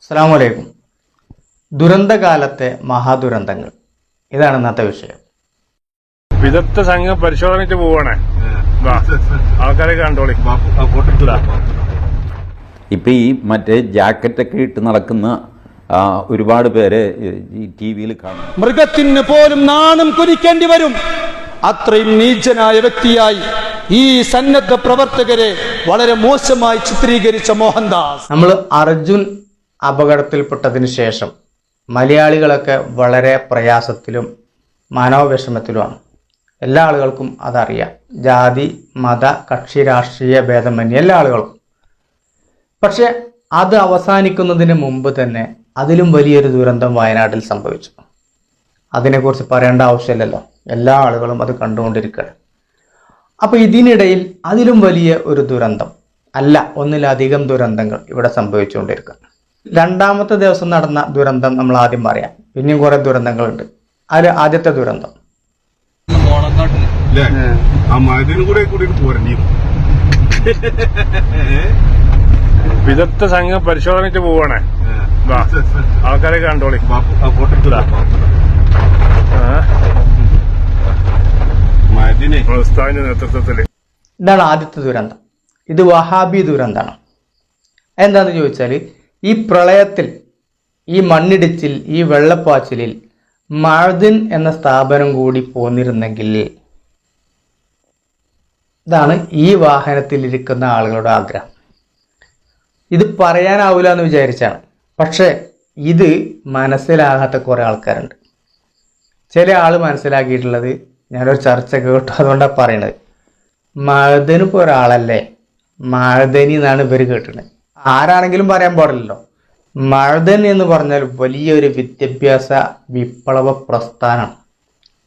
അസ്സലാമു അലൈക്കും. ദുരന്തകാലത്തെ മഹാദുരന്തങ്ങൾ, ഇതാണ് ഇന്നത്തെ വിഷയം. വിദഗ്ധ സംഘം പരിശോധനയ്ക്ക് പോവാണേ, ആൾക്കാരെ കണ്ടോളി. ഇപ്പം ഈ മറ്റേ ജാക്കറ്റൊക്കെ ഇട്ട് നടക്കുന്ന ഒരുപാട് പേര് ഈ ടി വിയിൽ കാണും. മൃഗത്തിന് പോലും നാണം കുനിക്കേണ്ടി വരും. അത്രയും നീചനായ വ്യക്തിയായി ഈ സന്നദ്ധ പ്രവർത്തകരെ വളരെ മോശമായി ചിത്രീകരിച്ച മോഹൻദാസ്. നമ്മൾ അർജുൻ അപകടത്തിൽപ്പെട്ടതിന് ശേഷം മലയാളികളൊക്കെ വളരെ പ്രയാസത്തിലും മനോവിഷമത്തിലുമാണ്. എല്ലാ ആളുകൾക്കും അതറിയാം. ജാതി മത കക്ഷി രാഷ്ട്രീയ ഭേദമന്യേ എല്ലാ ആളുകൾക്കും. പക്ഷെ അത് അവസാനിക്കുന്നതിന് മുമ്പ് തന്നെ അതിലും വലിയൊരു ദുരന്തം വയനാട്ടിൽ സംഭവിച്ചു. അതിനെക്കുറിച്ച് പറയേണ്ട ആവശ്യമില്ലല്ലോ, എല്ലാ ആളുകളും അത് കണ്ടുകൊണ്ടിരിക്കുകയാണ്. അപ്പോൾ ഇതിനിടയിൽ അതിലും വലിയ ഒരു ദുരന്തം അല്ല, ഒന്നിലധികം ദുരന്തങ്ങൾ ഇവിടെ സംഭവിച്ചുകൊണ്ടിരിക്കുക. രണ്ടാമത്തെ ദിവസം നടന്ന ദുരന്തം നമ്മൾ ആദ്യം പറയാം, പിന്നെയും കുറെ ദുരന്തങ്ങളുണ്ട്. അതിൽ ആദ്യത്തെ ദുരന്തം വിദഗ്ധ സംഘം പരിശോധനയ്ക്ക് പോവാണേ, ആൾക്കാരെ കണ്ടോളി. ഉസ്താദിന്റെ നേതൃത്വത്തില് ഇതാണ് ആദ്യത്തെ ദുരന്തം. ഇത് വഹാബി ദുരന്തമാണ്. എന്താണെന്ന് ചോദിച്ചാൽ, ഈ പ്രളയത്തിൽ, ഈ മണ്ണിടിച്ചിൽ, ഈ വെള്ളപ്പാച്ചിലിൽ മഅദിൻ എന്ന സ്ഥാപനം കൂടി പോന്നിരുന്നെങ്കിൽ, ഇതാണ് ഈ വാഹനത്തിലിരിക്കുന്ന ആളുകളുടെ ആഗ്രഹം. ഇത് പറയാനാവില്ല എന്ന് വിചാരിച്ചാണ്. പക്ഷേ ഇത് മനസ്സിലാകാത്ത കുറേ ആൾക്കാരുണ്ട്. ചില ആൾ മനസ്സിലാക്കിയിട്ടുള്ളത്, ഞാനൊരു ചർച്ച കേട്ടു, അതുകൊണ്ടാണ് പറയണത്, മഅദിന് ഇപ്പോൾ ഒരാളല്ലേ, മഅദനി എന്നാണ് ഇവർ കേട്ടിട്ടുള്ളത്. ആരാണെങ്കിലും പറയാൻ പാടില്ലല്ലോ. മഅദൻ എന്ന് പറഞ്ഞാൽ വലിയൊരു വിദ്യാഭ്യാസ വിപ്ലവ പ്രസ്ഥാനമാണ്,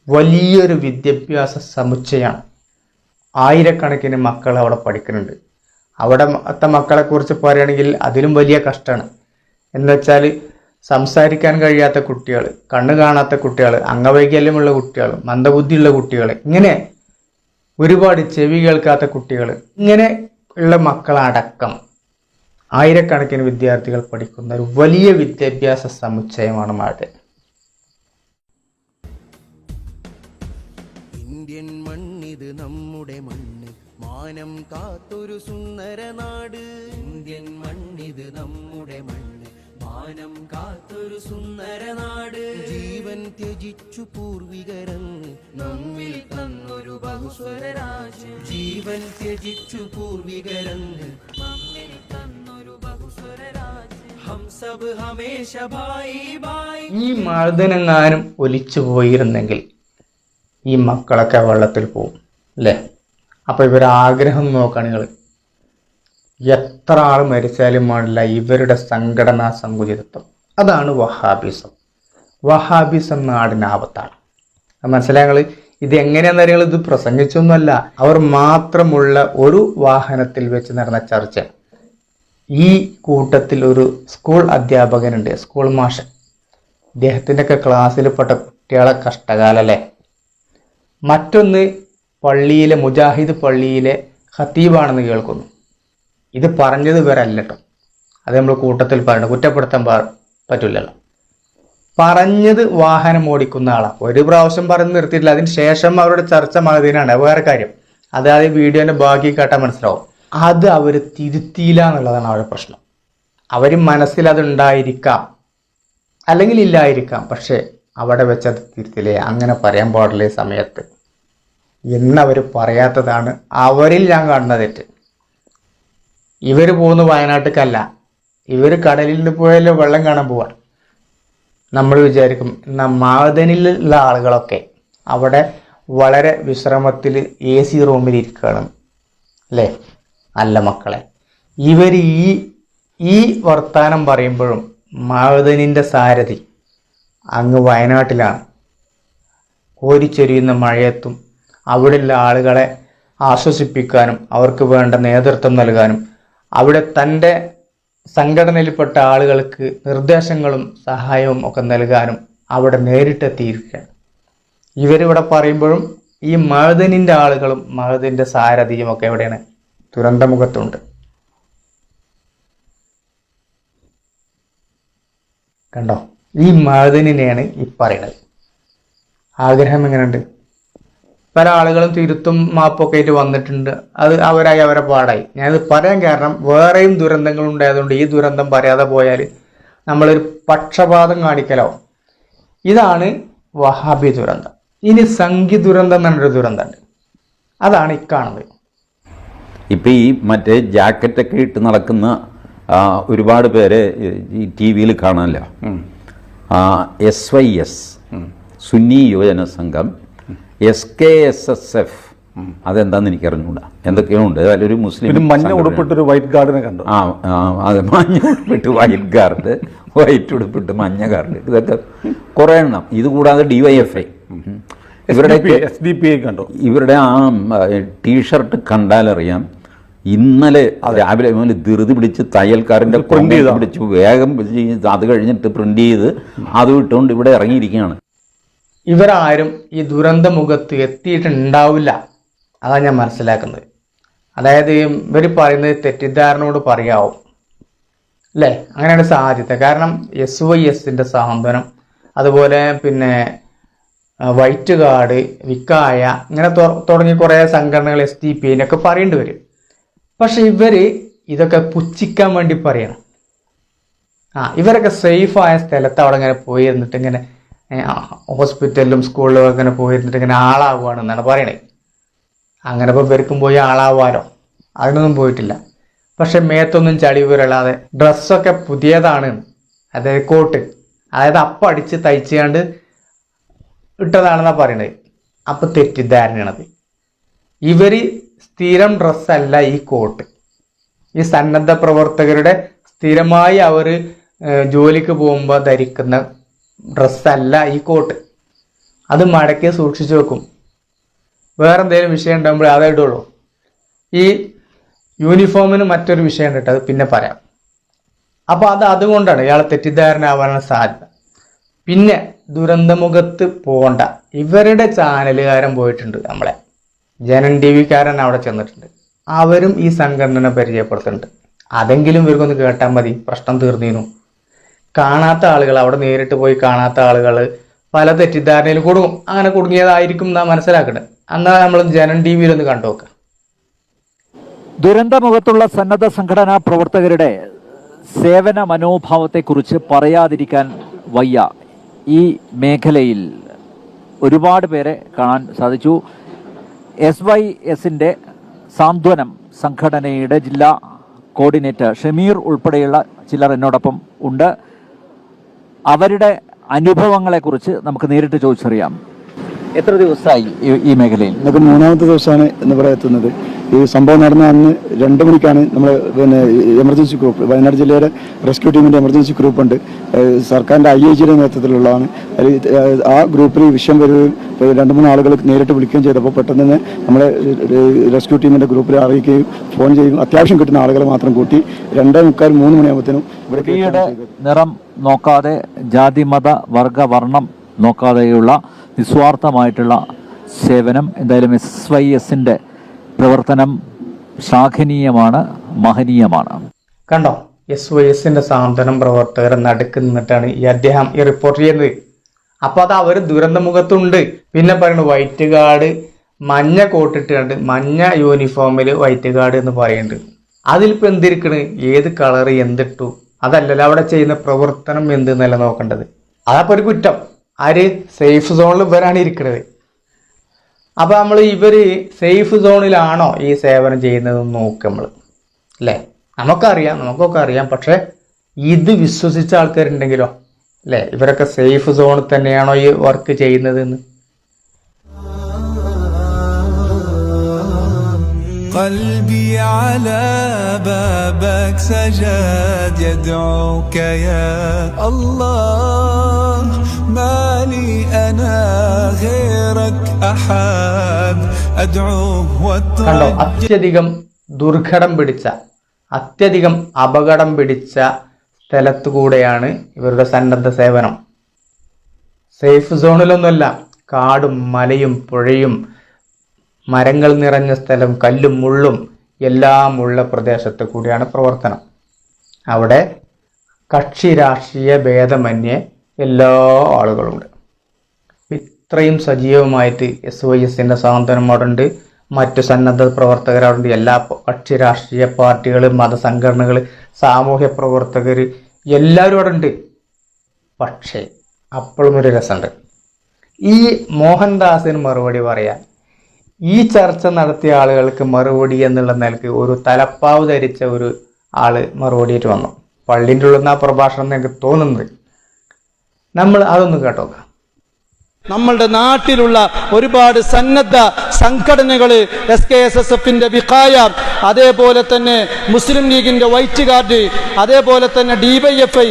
വലിയൊരു വിദ്യാഭ്യാസ സമുച്ചയമാണ്. ആയിരക്കണക്കിന് മക്കൾ അവിടെ പഠിക്കുന്നുണ്ട്. അവിടുത്തെ മക്കളെ കുറിച്ച് പറയുകയാണെങ്കിൽ അതിലും വലിയ കഷ്ടമാണ്. എന്നുവെച്ചാൽ സംസാരിക്കാൻ കഴിയാത്ത കുട്ടികൾ, കണ്ണ് കാണാത്ത കുട്ടികൾ, അംഗവൈകല്യമുള്ള കുട്ടികൾ, മന്ദബുദ്ധിയുള്ള കുട്ടികൾ, ഇങ്ങനെ ഒരുപാട് ചെവി കേൾക്കാത്ത കുട്ടികൾ, ഇങ്ങനെ ഉള്ള മക്കളടക്കം ആയിരക്കണക്കിന് വിദ്യാർത്ഥികൾ പഠിക്കുന്ന ഒരു വലിയ വിദ്യാഭ്യാസ സമുച്ചയമാണ് മഅദിൻ. ഇന്ത്യൻ മണ്ണിത് നമ്മുടെ മണ്ണ്, മാനം കാത്തൊരു സുന്ദര നാട്. ഇന്ത്യൻ മണ്ണിത് നമ്മുടെ മണ്ണ്, മാനം കാത്തൊരു സുന്ദര നാട്. ജീവൻ ത്യജിച്ചു പൂർവികരങ്ങ് നമ്മിൽ തന്നൊരു ബഹുസ്വര രാജ്യം. ജീവൻ ത്യജിച്ചു പൂർവികരങ്ങ് നമ്മിൽ തന്നൊരു ബഹുസ്വര രാജ്യം. ഹം സബ് ഹമേശ ഭായി ഭായി. ഈ മഅദിനെങ്ങാനും ഒലിച്ചു പോയിരുന്നെങ്കിൽ ഈ മക്കളൊക്കെ വെള്ളത്തിൽ പോകും അല്ലേ? അപ്പോൾ ഇവർ ആഗ്രഹം നോക്കുകയാണെങ്കിൽ എത്ര ആൾ മരിച്ചാലും പാടില്ല ഇവരുടെ സംഘടനാ സങ്കുചിതത്വം. അതാണ് വഹാബിസം. വഹാബിസം നാടിന് ആപത്താണ്. മനസ്സിലായങ്ങൾ? ഇത് എങ്ങനെയാണെന്ന് അറിയാം. ഇത് പ്രസംഗിച്ചൊന്നുമല്ല, അവർ മാത്രമുള്ള ഒരു വാഹനത്തിൽ വെച്ച് നടന്ന ചർച്ച. ഈ കൂട്ടത്തിൽ ഒരു സ്കൂൾ അധ്യാപകനുണ്ട്, സ്കൂൾ മാഷ്. ഇദ്ദേഹത്തിൻ്റെയൊക്കെ ക്ലാസ്സിൽപ്പെട്ട കുട്ടികളെ കഷ്ടകാലല്ലേ. മറ്റൊന്ന് പള്ളിയിലെ മുജാഹിദ് പള്ളിയിലെ ഖത്തീബാണെന്ന് കേൾക്കുന്നു. ഇത് പറഞ്ഞത് ഇവരല്ല കേട്ടോ, അത് നമ്മൾ കൂട്ടത്തിൽ പറയണം, കുറ്റപ്പെടുത്താൻ പറ്റില്ലല്ലോ. പറഞ്ഞത് വാഹനം ഓടിക്കുന്ന ആളാണ്. ഒരു പ്രാവശ്യം പറഞ്ഞ് നിർത്തിയിട്ടില്ല, അതിന് ശേഷം അവരുടെ ചർച്ച മഅദിനാണ്, വേറെ കാര്യം. അതായത് വീഡിയോന്റെ ബാക്കി കേട്ടാൽ മനസ്സിലാവും. അത് അവർ തിരുത്തിയില്ല എന്നുള്ളതാണ് അവരുടെ പ്രശ്നം. അവർ മനസ്സിൽ അതുണ്ടായിരിക്കാം, അല്ലെങ്കിൽ ഇല്ലായിരിക്കാം, പക്ഷെ അവിടെ വെച്ചത് തിരുത്തില്ലേ, അങ്ങനെ പറയാൻ പാടില്ല ഈ സമയത്ത് എന്നവർ പറയാത്തതാണ് അവരിൽ ഞാൻ കാണുന്ന തെറ്റ്. ഇവർ പോകുന്ന വയനാട്ടിലേക്കല്ല, ഇവർ കടലിൽ നിന്ന് പോയാലോ വെള്ളം കാണാൻ പോവാണ്. നമ്മൾ വിചാരിക്കും എന്നാൽ മഅദിനിലുള്ള ആളുകളൊക്കെ അവിടെ വളരെ വിശ്രമത്തിൽ AC റൂമിൽ ഇരിക്കുകയാണ് അല്ലേ? അല്ല മക്കളെ, ഇവർ ഈ വർത്താനം പറയുമ്പോഴും മഅദിനിൻ്റെ സാരഥി അങ്ങ് വയനാട്ടിലാണ്. കോരിച്ചൊരിയുന്ന മഴയത്തും അവിടെയുള്ള ആളുകളെ ആശ്വസിപ്പിക്കാനും അവർക്ക് വേണ്ട നേതൃത്വം നൽകാനും അവിടെ തൻ്റെ സംഘടനയിൽപ്പെട്ട ആളുകൾക്ക് നിർദ്ദേശങ്ങളും സഹായവും ഒക്കെ നൽകാനും അവിടെ നേരിട്ടെത്തിയിരിക്കുകയാണ്. ഇവരിവിടെ പറയുമ്പോഴും ഈ മഅദിനിൻ്റെ ആളുകളും മഅദിൻ്റെ സാരഥിയും ഒക്കെ എവിടെയാണ്? ദുരന്തമുഖത്തുണ്ട്. കണ്ടോ, ഈ മഅദനിനെയാണ് ഈ പറയുന്നത്. ആഗ്രഹം എങ്ങനെയുണ്ട്? പല ആളുകളും തിരുത്തും മാപ്പൊക്കെ ആയിട്ട് വന്നിട്ടുണ്ട്. അത് അവരായി അവരെ പാടായി. ഞാനത് പറയാൻ കാരണം വേറെയും ദുരന്തങ്ങൾ ഉണ്ടായതുകൊണ്ട് ഈ ദുരന്തം പറയാതെ പോയാൽ നമ്മളൊരു പക്ഷപാതം കാണിക്കലാവും. ഇതാണ് വഹാബി ദുരന്തം. ഇനി സംഘി ദുരന്തം എന്നൊരു ദുരന്തമുണ്ട്. അതാണ് ഈ കാണുന്നത്. ഇപ്പം ഈ മറ്റേ ജാക്കറ്റൊക്കെ ഇട്ട് നടക്കുന്ന ഒരുപാട് പേര് ഈ ടി വിയിൽ കാണാമല്ലോ. SYS സുന്നി യുവജന സംഘം, SKSSF അതെന്താണെന്ന് എനിക്കറിഞ്ഞൂടാ. എന്തൊക്കെയോ ഉണ്ട്. അതിലൊരു മുസ്ലിം മഞ്ഞ ഉടുപ്പിട്ടൊരു വൈറ്റ് ഗാർഡിനെ കണ്ടു. അത് മഞ്ഞ ഉടുപ്പിട്ട് വൈറ്റ് ഗാർഡ്, വൈറ്റ് ഉടുപ്പിട്ട് മഞ്ഞ ഗാർഡ്, ഇതൊക്കെ കുറേ എണ്ണം. ഇത് കൂടാതെ DYFI ഇവരുടെ SDP കണ്ടു. ഇവരുടെ ആ ടീഷർട്ട് കണ്ടാലറിയാം ഇന്നലെ രാവിലെ മുതൽ ധൃതി പിടിച്ച് തയ്യൽക്കാരൻ്റെ പ്രിന്റ് പിടിച്ച് വേഗം അത് കഴിഞ്ഞിട്ട് പ്രിന്റ് ചെയ്ത് അത് ഇട്ടുകൊണ്ട് ഇവിടെ ഇറങ്ങിയിരിക്കുകയാണ്. ഇവരാരും ഈ ദുരന്ത മുഖത്ത് എത്തിയിട്ടുണ്ടാവില്ല. അതാണ് ഞാൻ മനസ്സിലാക്കുന്നത്. അതായത് ഇവർ പറയുന്നത് തെറ്റിദ്ധാരണയോട് പറയാവും അല്ലേ? അങ്ങനെയാണ് സാധ്യത. കാരണം SYSന്റെ സാന്ത്വനം, അതുപോലെ പിന്നെ വൈറ്റ് ഗാർഡ്, വിക്കായ, ഇങ്ങനെ തുടങ്ങി കുറേ സംഘടനകൾ, SDP ഒക്കെ പറയേണ്ടി വരും. പക്ഷെ ഇവർ ഇതൊക്കെ പുച്ഛിക്കാൻ വേണ്ടി പറയണം. ഇവരൊക്കെ സേഫായ സ്ഥലത്ത് അവിടെ ഇങ്ങനെ പോയിരുന്നിട്ട് ഇങ്ങനെ ഹോസ്പിറ്റലിലും സ്കൂളിലും അങ്ങനെ പോയിരുന്നിട്ട് ഇങ്ങനെ ആളാവുകയാണെന്നാണ് പറയണേ. അങ്ങനെ ഇപ്പോൾ ഇവർക്കും പോയി ആളാവാലോ, അതിനൊന്നും പോയിട്ടില്ല. പക്ഷെ മേത്തൊന്നും ചളി വീരല്ലാതെ ഡ്രസ്സൊക്കെ പുതിയതാണ്, അതായത് കോട്ട്, അതായത് അപ്പം അടിച്ച് തയ്ച്ചുകൊണ്ട് ഇട്ടതാണെന്നാണ് പറയണത്. അപ്പം തെറ്റിദ്ധാരണയാണത്. ഇവർ സ്ഥിരം ഡ്രസ്സല്ല ഈ കോട്ട്. ഈ സന്നദ്ധ പ്രവർത്തകരുടെ സ്ഥിരമായി അവർ ജോലിക്ക് പോകുമ്പോൾ ധരിക്കുന്ന ഡ്രസ്സല്ല ഈ കോട്ട്. അത് മടക്കി സൂക്ഷിച്ചു വെക്കും. വേറെന്തെങ്കിലും വിഷയം ഉണ്ടാകുമ്പോൾ അതേ ഇടുള്ളൂ. ഈ യൂണിഫോമിന് മറ്റൊരു വിഷയം ഉണ്ട്, അത് പിന്നെ പറയാം. അപ്പോൾ അതുകൊണ്ടാണ് ഇയാളെ തെറ്റിദ്ധാരണ ആവാനാണ് സാധ്യത. പിന്നെ ദുരന്തമുഖത്ത് പോകണ്ട. ഇവരുടെ ചാനലുകാരൻ പോയിട്ടുണ്ട്, നമ്മളെ ജനൻ TV-കാരൻ അവിടെ ചെന്നിട്ടുണ്ട്. അവരും ഈ സംഘടന പരിചയപ്പെടുത്തുന്നുണ്ട്. അതെങ്കിലും ഇവർക്കൊന്ന് കേട്ടാൽ മതി, പ്രശ്നം തീർന്നിരുന്നു. കാണാത്ത ആളുകൾ, അവിടെ നേരിട്ട് പോയി കാണാത്ത ആളുകൾ പല തെറ്റിദ്ധാരണയിൽ കൊടുക്കും. അങ്ങനെ കുടുങ്ങിയതായിരിക്കും എന്നാ മനസ്സിലാക്കുന്നത്. എന്നാൽ നമ്മൾ ജനൻ TV-യിലൊന്ന് കണ്ടു നോക്കാം. ദുരന്തമുഖത്തുള്ള സന്നദ്ധ സംഘടനാ പ്രവർത്തകരുടെ സേവന മനോഭാവത്തെക്കുറിച്ച് പറയാതിരിക്കാൻ വയ്യ. ഈ മേഖലയിൽ ഒരുപാട് പേരെ കാണാൻ സാധിച്ചു. SYSന്റെ സാന്ത്വനം സംഘടനയുടെ ജില്ലാ കോർഡിനേറ്റർ ഷമീർ ഉൾപ്പെടെയുള്ള ചിലർ എന്നോടൊപ്പം ഉണ്ട്. അവരുടെ അനുഭവങ്ങളെക്കുറിച്ച് നമുക്ക് നേരിട്ട് ചോദിച്ചറിയാം. എത്ര ദിവസമായി ഈ മേഖലയിൽ? ഇന്നൊക്കെ 3ാമത്തെ ദിവസമാണ് ഇന്നിവിടെ എത്തുന്നത്. ഈ സംഭവം നടന്ന അന്ന് 2 മണിക്കാണ് നമ്മൾ എമർജൻസി ഗ്രൂപ്പ്, വയനാട് ജില്ലയുടെ റെസ്ക്യൂ ടീമിൻ്റെ എമർജൻസി ഗ്രൂപ്പുണ്ട്, സർക്കാരിൻ്റെ IIGയുടെ നേതൃത്വത്തിലുള്ളതാണ്. ആ ഗ്രൂപ്പിൽ വിഷയം വരികയും 2-3 ആളുകൾ നേരിട്ട് വിളിക്കുകയും ചെയ്തപ്പോൾ പെട്ടെന്ന് തന്നെ നമ്മളെ റെസ്ക്യൂ ടീമിൻ്റെ ഗ്രൂപ്പിൽ അറിയിക്കുകയും ഫോൺ ചെയ്യും. അത്യാവശ്യം കിട്ടുന്ന ആളുകളെ മാത്രം കൂട്ടി 2:45-3 മണിയാകുമ്പോഴത്തേനും ഇവിടെ നിറം നോക്കാതെ, ജാതി മത വർഗ വർണ്ണം നോക്കാതെയുള്ള നിസ്വാർത്ഥമായിട്ടുള്ള സേവനം, എന്തായാലും SYSന്റെ പ്രവർത്തനം ശ്ലാഘനീയമാണ്, മഹനീയമാണ്. കണ്ടോ, SYSന്റെ സാന്ത്വനം പ്രവർത്തകർ നടുക്ക് നിന്നിട്ടാണ് അദ്ദേഹം ഈ റിപ്പോർട്ട് ചെയ്യുന്നത്. അപ്പൊ അത് അവർ ദുരന്തമുഖത്തുണ്ട്. പിന്നെ പറയുന്നത് വൈറ്റ് ഗാർഡ്, മഞ്ഞ കോട്ടിട്ടുണ്ട്, മഞ്ഞ യൂണിഫോമിൽ വൈറ്റ് ഗാർഡ് എന്ന് പറയുന്നുണ്ട്. അതിലിപ്പോൾ എന്തിരിക്കണ്, ഏത് കളർ എന്തിട്ടു, അതല്ലല്ലോ അവിടെ ചെയ്യുന്ന പ്രവർത്തനം എന്തെന്നല്ല നോക്കേണ്ടത്. അതപ്പോൾ ഒരു കുറ്റം. ആര്? സേഫ് സോണിൽ ഇവരാണ് ഇരിക്കുന്നത്. അപ്പോൾ നമ്മൾ ഇവർ സേഫ് സോണിലാണോ ഈ സേവനം ചെയ്യുന്നതെന്ന് നോക്കുക നമ്മൾ, അല്ലേ? നമുക്കൊക്കെ അറിയാം. പക്ഷെ ഇത് വിശ്വസിച്ച ആൾക്കാരുണ്ടെങ്കിലോ, അല്ലേ? ഇവരൊക്കെ സേഫ് സോണിൽ തന്നെയാണോ ഈ വർക്ക് ചെയ്യുന്നതെന്ന്. قلبي على بابك سجاد يدعوك يا الله ما لي أنا غيرك أحد أدعوه കണ്ടോ, അത്യധികം ദുർഘടം പിടിച്ച, അത്യധികം അപകടം പിടിച്ച സ്ഥലത്തു കൂടെയാണ് ഇവരുടെ സന്നദ്ധ സേവനം. സേഫ് സോണിലൊന്നുമല്ല, കാടും മലയും പുഴയും മരങ്ങൾ നിറഞ്ഞ സ്ഥലം, കല്ലും മുള്ളും എല്ലാം ഉള്ള പ്രദേശത്ത് കൂടിയാണ് പ്രവർത്തനം. അവിടെ കക്ഷി രാഷ്ട്രീയ ഭേദമന്യേ എല്ലാ ആളുകളുണ്ട്. ഇത്രയും സജീവമായിട്ട് SYSന്റെ സാന്ത്വനം അവിടെ ഉണ്ട്, മറ്റു സന്നദ്ധ പ്രവർത്തകരുണ്ട്, എല്ലാ കക്ഷി രാഷ്ട്രീയ പാർട്ടികൾ, മതസംഘടനകൾ, സാമൂഹ്യ പ്രവർത്തകർ എല്ലാവരും അവിടെ ഉണ്ട്. പക്ഷേ അപ്പോഴും ഒരു രസമുണ്ട്. ഈ മോഹൻദാസിന് മറുപടി പറയാൻ ഈ ചർച്ച നടത്തിയ ആളുകൾക്ക് മറുപടി എന്നുള്ള നിലക്ക് ഒരു തലപ്പാവ് ധരിച്ച ഒരു ആള് മറുപടിയായിട്ട് വന്നു. പള്ളിൻ്റെ ഉള്ളിൽ നിന്ന് ആ പ്രഭാഷണം എനിക്ക് തോന്നുന്നത്. നമ്മൾ അതൊന്ന് കേട്ടോക്കാം. നമ്മളുടെ നാട്ടിലുള്ള ഒരുപാട് സന്നദ്ധ സംഘടനകൾ, SKSSFന്റെ വിഖായ, അതേപോലെ തന്നെ മുസ്ലിം ലീഗിന്റെ വൈറ്റ് ഗാർഡ്, അതേപോലെ തന്നെ DYFI,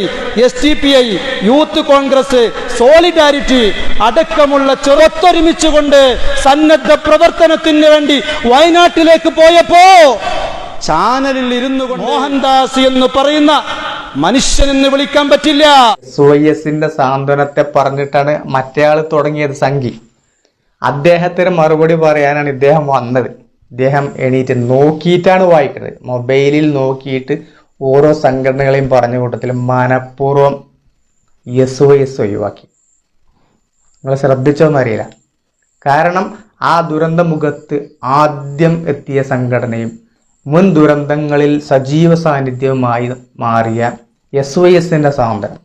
SDPI, youth Congress, solidarity അടക്കമുള്ള ചെറുത്തൊരുമിച്ചുകൊണ്ട് സന്നദ്ധ പ്രവർത്തനത്തിന് വേണ്ടി വയനാട്ടിലേക്ക് പോയപ്പോ ചാനലിൽ ഇരുന്നു കൊണ്ട് മോഹൻദാസ് എന്ന് പറയുന്ന മനുഷ്യനെന്ന് വിളിക്കാൻ പറ്റില്ല. SYSന്റെ സാന്ത്വനത്തെ പറഞ്ഞിട്ടാണ് മറ്റേയാൾ തുടങ്ങിയത് സംഘി. അദ്ദേഹത്തിന് മറുപടി പറയാനാണ് ഇദ്ദേഹം വന്നത്. ഇദ്ദേഹം എണീറ്റ് നോക്കിയിട്ടാണ് വായിക്കുന്നത്. മൊബൈലിൽ നോക്കിയിട്ട് ഓരോ സംഘടനകളെയും പറഞ്ഞ കൂട്ടത്തിൽ മനഃപൂർവ്വം SYS ഒഴിവാക്കി. നിങ്ങൾ ശ്രദ്ധിച്ചോന്നറിയില്ല. കാരണം ആ ദുരന്ത മുഖത്ത് ആദ്യം എത്തിയ സംഘടനയും മുൻ ദുരന്തങ്ങളിൽ സജീവ സാന്നിധ്യവുമായി മാറിയ SYSന്റെ സാന്ത്വനം,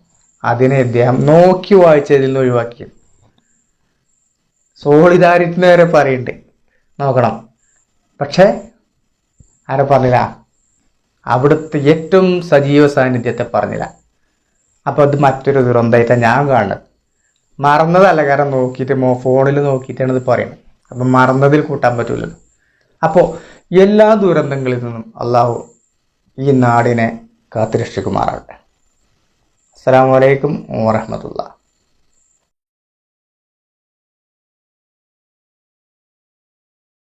അതിനെ ഇദ്ദേഹം നോക്കി വായിച്ചതിൽ നിന്ന് ഒഴിവാക്കി. സോളിഡാരിറ്റി വരെ പറയുന്നുണ്ട്, നോക്കണം. പക്ഷേ ആരെ പറഞ്ഞില്ല, അവിടുത്തെ ഏറ്റവും സജീവ സാന്നിധ്യത്തെ പറഞ്ഞില്ല. അപ്പോൾ അത് മറ്റൊരു ദുരന്തമായിട്ടാണ് ഞാൻ കാണുന്നത്. മറന്നതല്ല, കാരണം നോക്കിയിട്ട് ഫോണിൽ നോക്കിയിട്ടാണ് ഇത് പറയുന്നത്. അപ്പം മറന്നതിൽ കൂട്ടാൻ പറ്റൂലല്ലോ. അപ്പോൾ എല്ലാ ദുരന്തങ്ങളിൽ നിന്നും അള്ളാഹു ഈ നാടിനെ കാത്തുരക്ഷിക്കുമാറാകട്ടെ. അസ്സലാമു അലൈക്കും വറഹ്മത്തുള്ളാഹി.